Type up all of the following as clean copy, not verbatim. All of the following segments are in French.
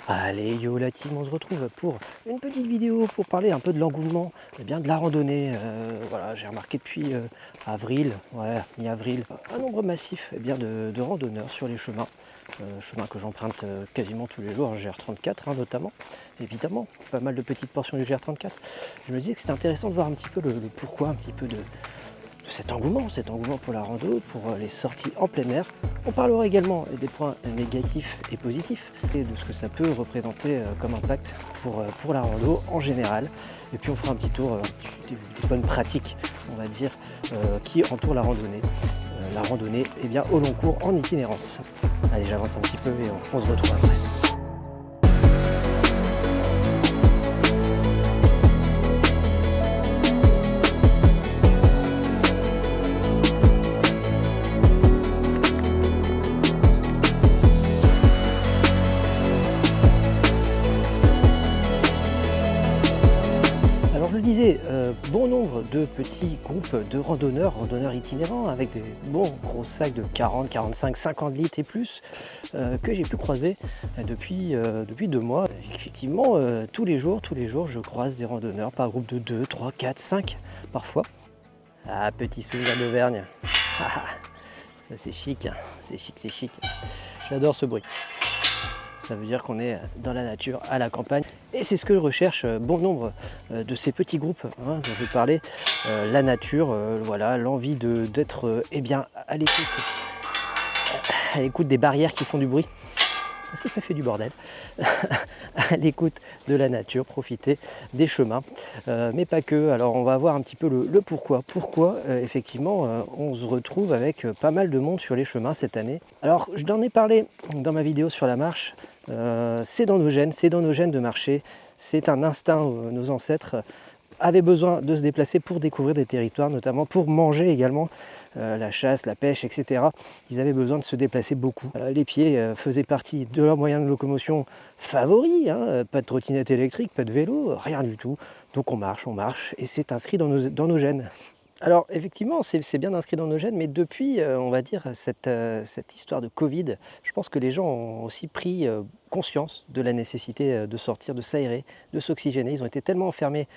Allez, yo la team, on se retrouve pour une petite vidéo pour parler un peu de l'engouement de la randonnée. Voilà, j'ai remarqué depuis avril, ouais, mi-avril, un nombre massif de randonneurs sur les chemins. Chemins que j'emprunte quasiment tous les jours, GR34 notamment, évidemment, pas mal de petites portions du GR34. Je me disais que c'était intéressant de voir un petit peu le pourquoi, un petit peu de cet engouement pour la rando, pour les sorties en plein air. On parlera également des points négatifs et positifs et de ce que ça peut représenter comme impact pour la rando en général. Et puis on fera un petit tour des bonnes pratiques, on va dire, qui entourent la randonnée. La randonnée au long cours en itinérance. Allez, j'avance un petit peu et on se retrouve après. Alors je le disais, bon nombre de petits groupes de randonneurs itinérants avec des bons gros sacs de 40, 45, 50 litres et plus que j'ai pu croiser depuis 2 mois. Effectivement, tous les jours, je croise des randonneurs par groupe de 2, 3, 4, 5 parfois. Ah, petit souvenir d'Auvergne. Ça c'est chic, hein. C'est chic. J'adore ce bruit. Ça veut dire qu'on est dans la nature, à la campagne. Et c'est ce que recherche bon nombre de ces petits groupes dont je vais parler. La nature, voilà, l'envie d'être à l'écoute des barrières qui font du bruit. Est-ce que ça fait du bordel? À l'écoute de la nature, profiter des chemins, mais pas que. Alors on va voir un petit peu le pourquoi. Pourquoi effectivement on se retrouve avec pas mal de monde sur les chemins cette année. Alors je t'en ai parlé dans ma vidéo sur la marche. C'est dans nos gènes de marcher. C'est un instinct. Nos ancêtres avaient besoin de se déplacer pour découvrir des territoires, notamment pour manger également. La chasse, la pêche, etc. Ils avaient besoin de se déplacer beaucoup. Les pieds faisaient partie de leurs moyens de locomotion favoris. Pas de trottinette électrique, pas de vélo, rien du tout. Donc on marche, et c'est inscrit dans nos gènes. Alors effectivement, c'est bien inscrit dans nos gènes, mais depuis, on va dire, cette histoire de Covid, je pense que les gens ont aussi pris conscience de la nécessité de sortir, de s'aérer, de s'oxygéner. Ils ont été tellement enfermés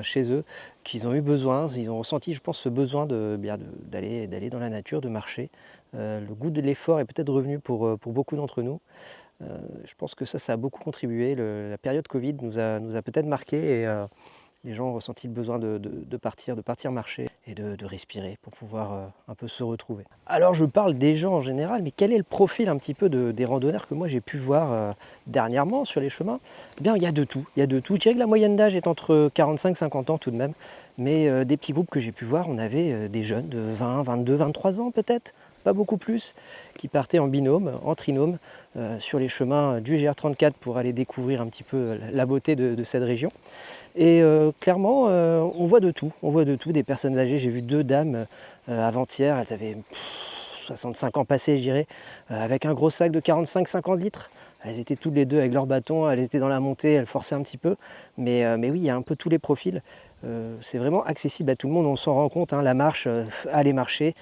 chez eux qu'ils ont eu besoin, ils ont ressenti, je pense, ce besoin d'aller dans la nature, de marcher. Le goût de l'effort est peut-être revenu pour beaucoup d'entre nous. Je pense que ça a beaucoup contribué. La période Covid nous a peut-être marqué et les gens ont ressenti le besoin de partir marcher et de respirer pour pouvoir un peu se retrouver. Alors je parle des gens en général, mais quel est le profil un petit peu des randonneurs que moi j'ai pu voir dernièrement sur les chemins? Eh bien, il y a de tout. Je dirais que la moyenne d'âge est entre 45 et 50 ans tout de même, mais des petits groupes que j'ai pu voir, on avait des jeunes de 20, 22, 23 ans peut-être, pas beaucoup plus, qui partaient en binôme, en trinôme, sur les chemins du GR34 pour aller découvrir un petit peu la beauté de cette région. Et clairement, on voit de tout, des personnes âgées. J'ai vu 2 dames avant-hier, elles avaient 65 ans passés, je dirais, avec un gros sac de 45-50 litres. Elles étaient toutes les deux avec leur bâton, elles étaient dans la montée, elles forçaient un petit peu. Mais oui, il y a un peu tous les profils. C'est vraiment accessible à tout le monde, on s'en rend compte. La marche, aller marcher,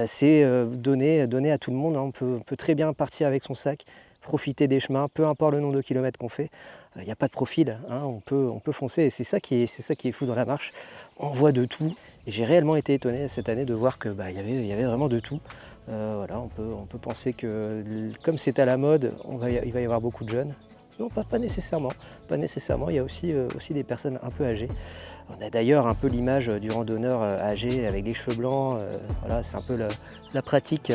c'est donné à tout le monde. On peut très bien partir avec son sac, profiter des chemins, peu importe le nombre de kilomètres qu'on fait. Il n'y a pas de profil, on peut foncer et c'est ça qui est fou dans la marche. On voit de tout. Et j'ai réellement été étonné cette année de voir que il y avait vraiment de tout. Voilà, on peut penser que comme c'est à la mode, il va y avoir beaucoup de jeunes. Non, pas nécessairement. Il y a aussi des personnes un peu âgées. On a d'ailleurs un peu l'image du randonneur âgé avec les cheveux blancs. Voilà, c'est un peu la pratique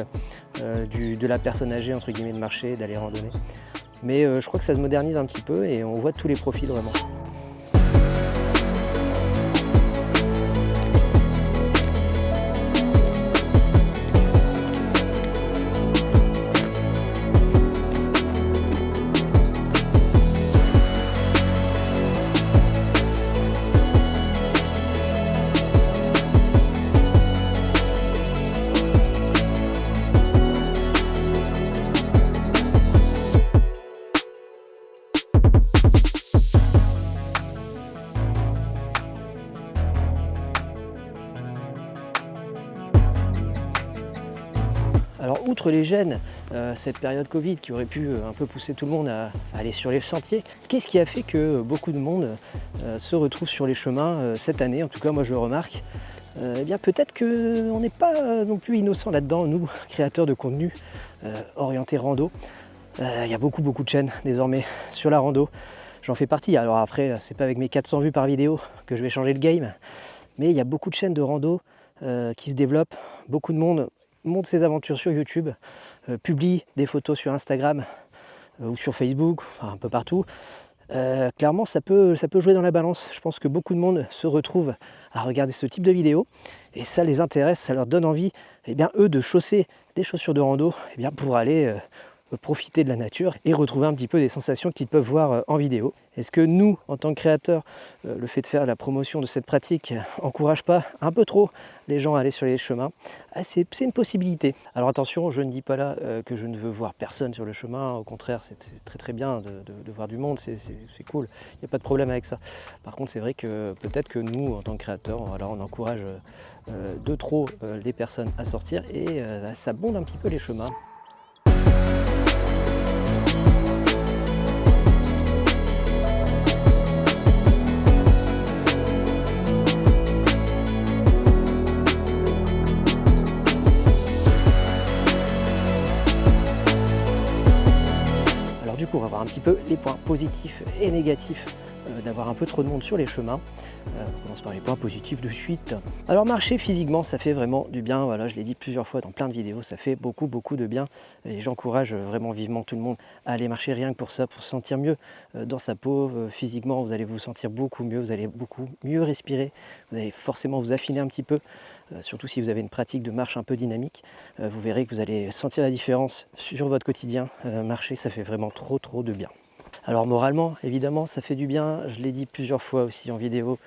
de la personne âgée, entre guillemets, de marcher, d'aller randonner. Mais je crois que ça se modernise un petit peu et on voit tous les profils vraiment. outre les gènes, cette période Covid qui aurait pu un peu pousser tout le monde à aller sur les sentiers, qu'est-ce qui a fait que beaucoup de monde se retrouve sur les chemins cette année? En tout cas, moi je le remarque. Eh bien peut-être qu'on n'est pas non plus innocent là-dedans, nous, créateurs de contenu orientés rando. Il y a beaucoup de chaînes désormais sur la rando. J'en fais partie. Alors après, c'est pas avec mes 400 vues par vidéo que je vais changer le game, mais il y a beaucoup de chaînes de rando qui se développent. Beaucoup de monde monte ses aventures sur YouTube, publie des photos sur Instagram ou sur Facebook, enfin un peu partout. Clairement, ça peut jouer dans la balance. Je pense que beaucoup de monde se retrouve à regarder ce type de vidéos et ça les intéresse, ça leur donne envie, eh bien, eux, de chausser des chaussures de rando eh bien, pour aller profiter de la nature et retrouver un petit peu des sensations qu'ils peuvent voir en vidéo. Est-ce que nous, en tant que créateurs, le fait de faire la promotion de cette pratique encourage pas un peu trop les gens à aller sur les chemins? C'est une possibilité. Alors attention, je ne dis pas là que je ne veux voir personne sur le chemin, au contraire, c'est très bien de voir du monde, c'est cool, il n'y a pas de problème avec ça. Par contre, c'est vrai que peut-être que nous, en tant que créateurs, voilà, on encourage de trop les personnes à sortir et ça bonde un petit peu les chemins. Du coup, on va voir un petit peu les points positifs et négatifs d'avoir un peu trop de monde sur les chemins. On commence par les points positifs de suite. Alors marcher physiquement, ça fait vraiment du bien. Voilà, je l'ai dit plusieurs fois dans plein de vidéos, ça fait beaucoup de bien. Et j'encourage vraiment vivement tout le monde à aller marcher rien que pour ça, pour se sentir mieux dans sa peau. Physiquement, vous allez vous sentir beaucoup mieux, vous allez beaucoup mieux respirer. Vous allez forcément vous affiner un petit peu, surtout si vous avez une pratique de marche un peu dynamique. Vous verrez que vous allez sentir la différence sur votre quotidien. Marcher, ça fait vraiment trop de bien. Alors moralement, évidemment, ça fait du bien, je l'ai dit plusieurs fois aussi en vidéo,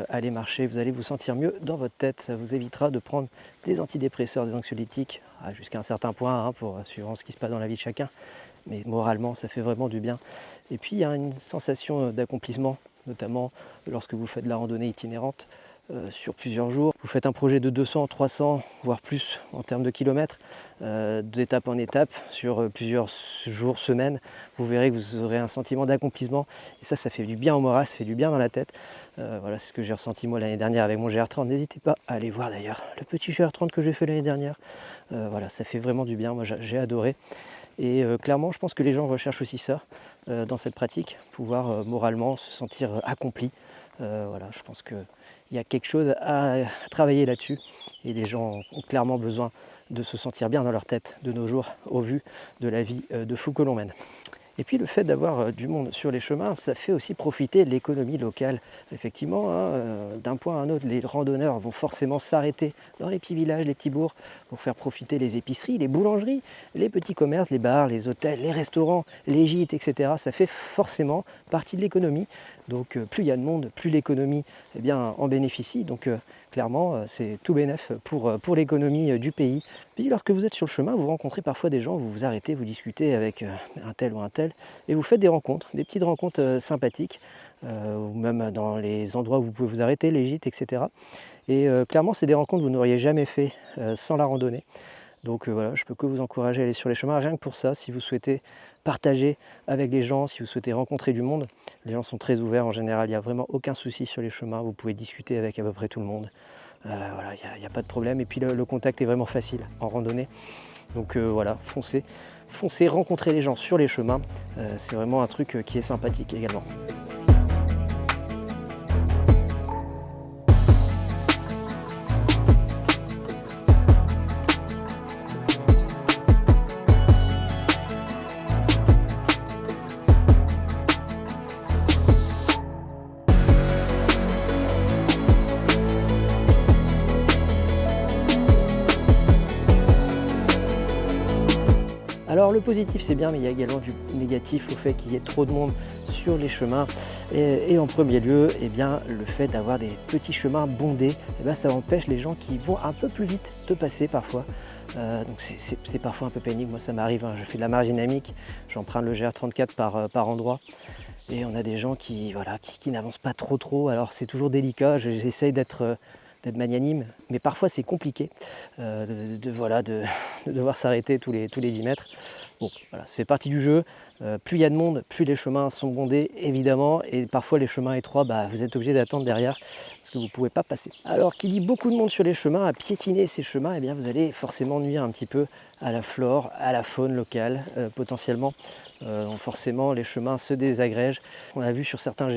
allez marcher, vous allez vous sentir mieux dans votre tête, ça vous évitera de prendre des antidépresseurs, des anxiolytiques, jusqu'à un certain point, pour suivant ce qui se passe dans la vie de chacun, mais moralement, ça fait vraiment du bien. Et puis il y a une sensation d'accomplissement, notamment lorsque vous faites de la randonnée itinérante, sur plusieurs jours. Vous faites un projet de 200, 300, voire plus en termes de kilomètres, d'étape en étape, sur plusieurs jours, semaines. Vous verrez que vous aurez un sentiment d'accomplissement et ça fait du bien au moral, ça fait du bien dans la tête. Voilà, c'est ce que j'ai ressenti moi l'année dernière avec mon GR30. N'hésitez pas à aller voir d'ailleurs le petit GR30 que j'ai fait l'année dernière. Voilà, ça fait vraiment du bien, moi j'ai adoré. Et clairement, je pense que les gens recherchent aussi ça dans cette pratique, pouvoir moralement se sentir accompli. Voilà, je pense qu'il y a quelque chose à travailler là-dessus et les gens ont clairement besoin de se sentir bien dans leur tête de nos jours au vu de la vie de fou que l'on mène. Et puis le fait d'avoir du monde sur les chemins, ça fait aussi profiter l'économie locale. Effectivement, d'un point à un autre, les randonneurs vont forcément s'arrêter dans les petits villages, les petits bourgs, pour faire profiter les épiceries, les boulangeries, les petits commerces, les bars, les hôtels, les restaurants, les gîtes, etc. Ça fait forcément partie de l'économie. Donc plus il y a de monde, plus l'économie en bénéficie. Donc clairement, c'est tout bénef pour l'économie du pays. Puis lorsque vous êtes sur le chemin, vous rencontrez parfois des gens, vous vous arrêtez, vous discutez avec un tel ou un tel, et vous faites des rencontres, des petites rencontres sympathiques, ou même dans les endroits où vous pouvez vous arrêter, les gîtes, etc. Et clairement, c'est des rencontres que vous n'auriez jamais fait sans la randonnée. Donc voilà, je peux que vous encourager à aller sur les chemins, rien que pour ça, si vous souhaitez partager avec les gens, si vous souhaitez rencontrer du monde. Les gens sont très ouverts en général, il n'y a vraiment aucun souci sur les chemins, vous pouvez discuter avec à peu près tout le monde. Voilà, il n'y a pas de problème. Et puis le contact est vraiment facile en randonnée. Donc voilà, foncez, rencontrer les gens sur les chemins, c'est vraiment un truc qui est sympathique également. Alors le positif c'est bien, mais il y a également du négatif au fait qu'il y ait trop de monde sur les chemins. Et en premier lieu, le fait d'avoir des petits chemins bondés, ça empêche les gens qui vont un peu plus vite de passer parfois. Donc c'est parfois un peu pénible, moi ça m'arrive, je fais de la marche dynamique, j'emprunte le GR34 par endroit. Et on a des gens qui n'avancent pas trop, alors c'est toujours délicat, j'essaye d'être d'être magnanime, mais parfois c'est compliqué voilà, de devoir s'arrêter tous les 10 mètres. Bon, voilà, ça fait partie du jeu. Plus il y a de monde, plus les chemins sont bondés, évidemment, et parfois les chemins étroits, vous êtes obligé d'attendre derrière parce que vous ne pouvez pas passer. Alors, qui dit beaucoup de monde sur les chemins, à piétiner ces chemins, eh bien, vous allez forcément nuire un petit peu à la flore, à la faune locale, potentiellement. Donc forcément, les chemins se désagrègent. On a vu sur certains GR,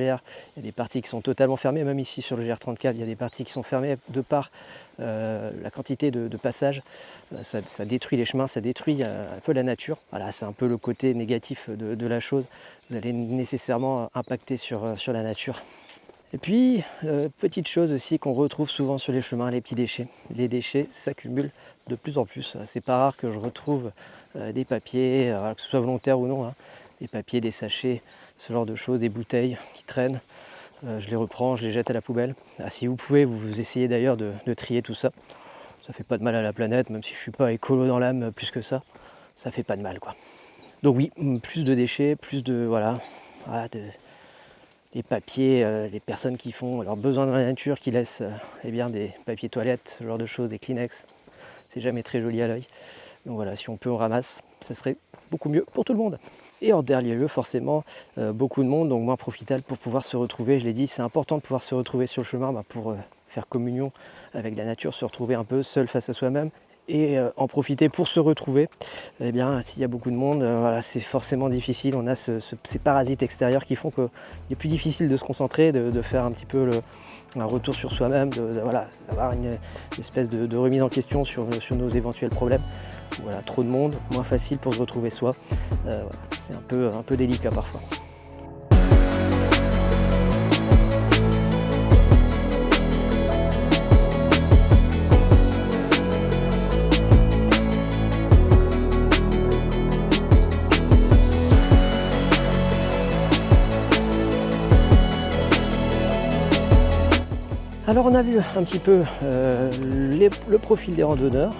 il y a des parties qui sont totalement fermées, même ici sur le GR34, il y a des parties qui sont fermées de par la quantité de passages. Ça détruit les chemins, ça détruit un peu la nature. Voilà, c'est un peu le côté négatif de la chose. Vous allez nécessairement impacter sur la nature. Et puis, petite chose aussi qu'on retrouve souvent sur les chemins, les petits déchets. Les déchets s'accumulent de plus en plus. C'est pas rare que je retrouve des papiers, que ce soit volontaire ou non, hein, des papiers, des sachets, ce genre de choses, des bouteilles qui traînent. Je les reprends, je les jette à la poubelle. Si vous pouvez, vous essayez d'ailleurs de trier tout ça. Ça fait pas de mal à la planète, même si je suis pas écolo dans l'âme plus que ça. Ça fait pas de mal, quoi. Donc oui, plus de déchets, plus de des papiers, des personnes qui font leurs besoins dans la nature, qui laissent des papiers toilettes, ce genre de choses, des Kleenex. C'est jamais très joli à l'œil. Donc voilà, si on peut, on ramasse. Ça serait beaucoup mieux pour tout le monde. Et en dernier lieu, forcément, beaucoup de monde, donc moins profitable pour pouvoir se retrouver. Je l'ai dit, c'est important de pouvoir se retrouver sur le chemin pour faire communion avec la nature, se retrouver un peu seul face à soi-même et en profiter pour se retrouver. Eh bien, s'il y a beaucoup de monde, voilà, c'est forcément difficile. On a ces parasites extérieurs qui font qu'il est plus difficile de se concentrer, de faire un petit peu un retour sur soi-même, d'avoir une espèce de remise en question sur nos éventuels problèmes. Voilà, trop de monde, moins facile pour se retrouver soi. Voilà, c'est un peu délicat parfois. Alors on a vu un petit peu le profil des randonneurs,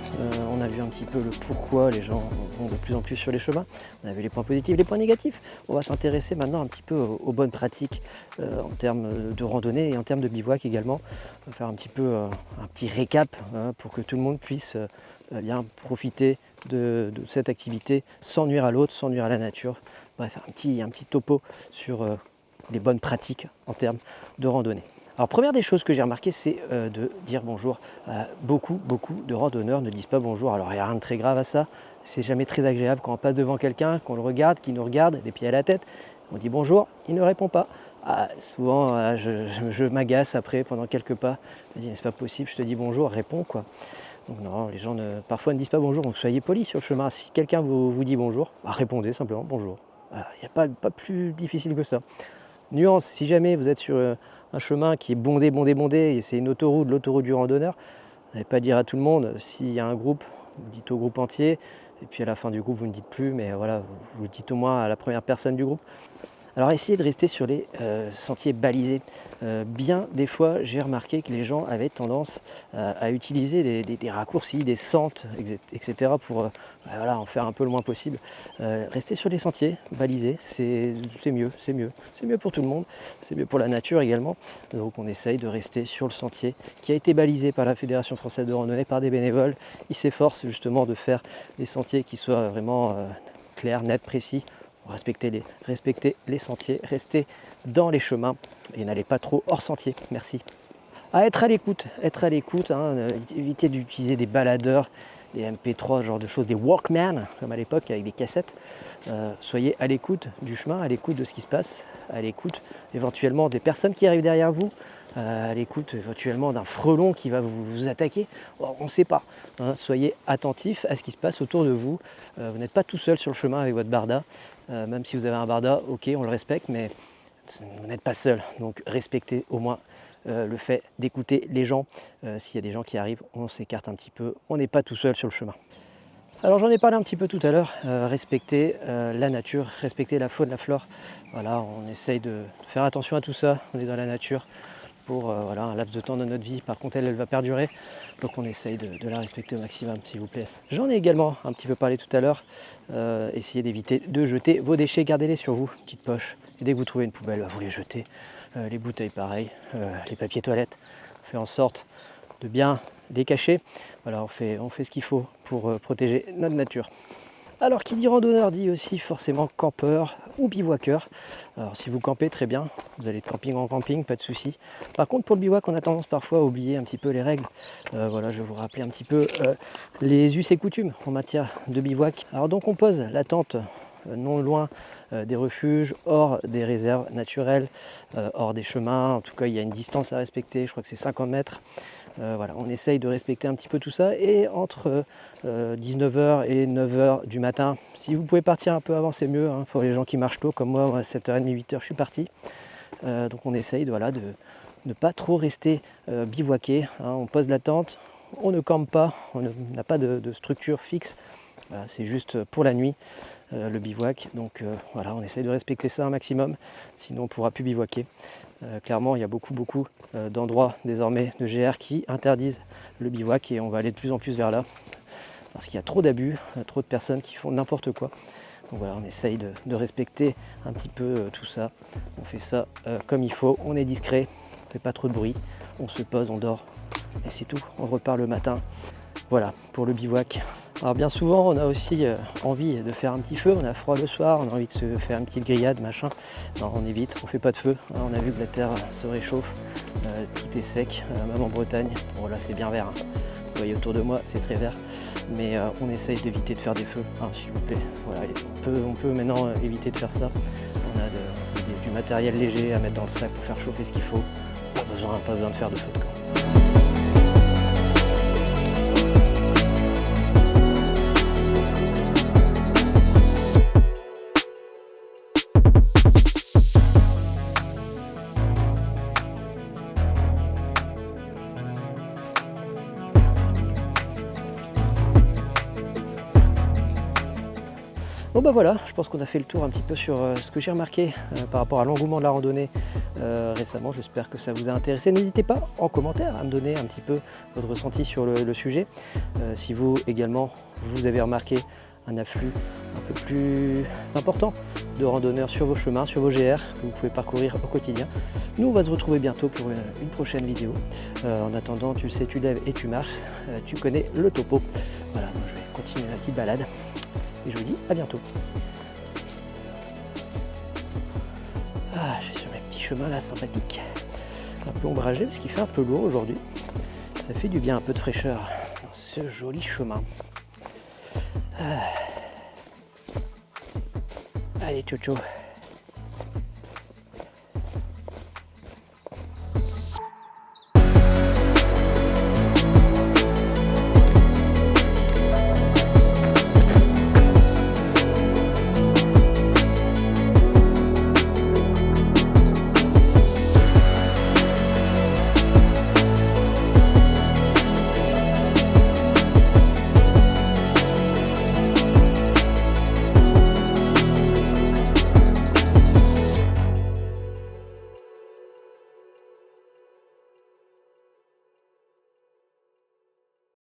on a vu un petit peu le pourquoi les gens vont de plus en plus sur les chemins, on a vu les points positifs, les points négatifs. On va s'intéresser maintenant un petit peu aux bonnes pratiques en termes de randonnée et en termes de bivouac également. On va faire un petit peu un petit récap pour que tout le monde puisse bien profiter de cette activité sans nuire à l'autre, sans nuire à la nature. Bref, un petit topo sur les bonnes pratiques en termes de randonnée. Alors première des choses que j'ai remarqué, c'est de dire bonjour. Beaucoup de randonneurs ne disent pas bonjour. Alors il n'y a rien de très grave à ça. C'est jamais très agréable quand on passe devant quelqu'un, qu'on le regarde, qu'il nous regarde, les pieds à la tête. On dit bonjour, il ne répond pas. Souvent je m'agace après pendant quelques pas. Je me dis mais c'est pas possible, je te dis bonjour, réponds quoi. Donc non, les gens parfois ne disent pas bonjour, donc soyez polis sur le chemin. Si quelqu'un vous dit bonjour, répondez simplement bonjour. Il n'y a pas plus difficile que ça. Nuance, si jamais vous êtes sur un chemin qui est bondé, et c'est une autoroute, l'autoroute du randonneur, vous n'allez pas dire à tout le monde, s'il y a un groupe, vous dites au groupe entier, et puis à la fin du groupe vous ne dites plus, mais voilà, vous le dites au moins à la première personne du groupe. Alors essayez de rester sur les sentiers balisés. Bien des fois, j'ai remarqué que les gens avaient tendance à utiliser des raccourcis, des sentes, etc. pour en faire un peu le moins possible. Rester sur les sentiers balisés, c'est mieux, c'est mieux pour tout le monde, c'est mieux pour la nature également. Donc on essaye de rester sur le sentier qui a été balisé par la Fédération française de randonnée, par des bénévoles. Ils s'efforcent justement de faire des sentiers qui soient vraiment clairs, nets, précis. Respectez les sentiers, restez dans les chemins et n'allez pas trop hors sentier. Merci. Être à l'écoute, évitez d'utiliser des baladeurs, des MP3, ce genre de choses, des Walkman, comme à l'époque avec des cassettes. Soyez à l'écoute du chemin, à l'écoute de ce qui se passe, à l'écoute éventuellement des personnes qui arrivent derrière vous, à l'écoute éventuellement d'un frelon qui va vous attaquer. On ne sait pas. Soyez attentifs à ce qui se passe autour de vous. Vous n'êtes pas tout seul sur le chemin avec votre barda. Même si vous avez un barda, ok, on le respecte, mais vous n'êtes pas seul. Donc respectez au moins le fait d'écouter les gens. S'il y a des gens qui arrivent, on s'écarte un petit peu. On n'est pas tout seul sur le chemin. Alors j'en ai parlé un petit peu tout à l'heure, respecter la nature, respecter la faune, la flore. Voilà, on essaye de faire attention à tout ça. On est dans la nature pour un laps de temps de notre vie. Par contre, elle va perdurer. Donc on essaye de la respecter au maximum, s'il vous plaît. J'en ai également un petit peu parlé tout à l'heure. Essayez d'éviter de jeter vos déchets, gardez-les sur vous, petite poche. Et dès que vous trouvez une poubelle, vous les jetez. Les bouteilles, pareil. Les papiers toilettes, faites en sorte de bien les cacher. Voilà, on fait ce qu'il faut pour protéger notre nature. Alors qui dit randonneur dit aussi forcément campeur ou bivouaqueur. Alors si vous campez, très bien, vous allez de camping en camping, pas de souci. Par contre pour le bivouac, on a tendance parfois à oublier un petit peu les règles. Voilà, je vais vous rappeler un petit peu les us et coutumes en matière de bivouac. Alors donc on pose la tente non loin des refuges, hors des réserves naturelles, hors des chemins. En tout cas, il y a une distance à respecter, je crois que c'est 50 mètres. Voilà, on essaye de respecter un petit peu tout ça, et entre 19h et 9h du matin, si vous pouvez partir un peu avant, c'est mieux, hein, pour les gens qui marchent tôt comme moi. À 7h30, 8h je suis parti. Donc on essaye voilà, de ne pas trop rester bivouaqué, hein. On pose la tente, on ne campe pas, on n'a pas de structure fixe. Voilà, c'est juste pour la nuit, le bivouac. Donc voilà, on essaye de respecter ça un maximum, sinon on ne pourra plus bivouaquer. Clairement, il y a beaucoup d'endroits désormais de GR qui interdisent le bivouac, et on va aller de plus en plus vers là, parce qu'il y a trop d'abus, trop de personnes qui font n'importe quoi. Donc voilà, on essaye de respecter un petit peu tout ça. On fait ça comme il faut, on est discret, on ne fait pas trop de bruit, on se pose, on dort, et c'est tout. On repart le matin. Voilà pour le bivouac. Alors bien souvent on a aussi envie de faire un petit feu, on a froid le soir, on a envie de se faire une petite grillade, machin. Non, on évite, on fait pas de feu, hein. On a vu que la terre se réchauffe, tout est sec, même en Bretagne. Bon là c'est bien vert, hein. Vous voyez autour de moi c'est très vert, mais on essaye d'éviter de faire des feux, hein, s'il vous plaît. Voilà, on peut maintenant éviter de faire ça. On a du matériel léger à mettre dans le sac pour faire chauffer ce qu'il faut. Pas besoin de faire de feu de camp. Bon bah voilà, je pense qu'on a fait le tour un petit peu sur ce que j'ai remarqué par rapport à l'engouement de la randonnée récemment. J'espère que ça vous a intéressé. N'hésitez pas en commentaire à me donner un petit peu votre ressenti sur le sujet. Si vous également, vous avez remarqué un afflux un peu plus important de randonneurs sur vos chemins, sur vos GR que vous pouvez parcourir au quotidien. Nous, on va se retrouver bientôt pour une prochaine vidéo. En attendant, tu le sais, tu lèves et tu marches. Tu connais le topo. Voilà, donc je vais continuer ma petite balade. Et je vous dis à bientôt. Ah, je suis sur mes petits chemins là, sympathiques. Un peu ombragé parce qu'il fait un peu lourd aujourd'hui. Ça fait du bien, un peu de fraîcheur dans ce joli chemin. Ah. Allez, ciao ciao.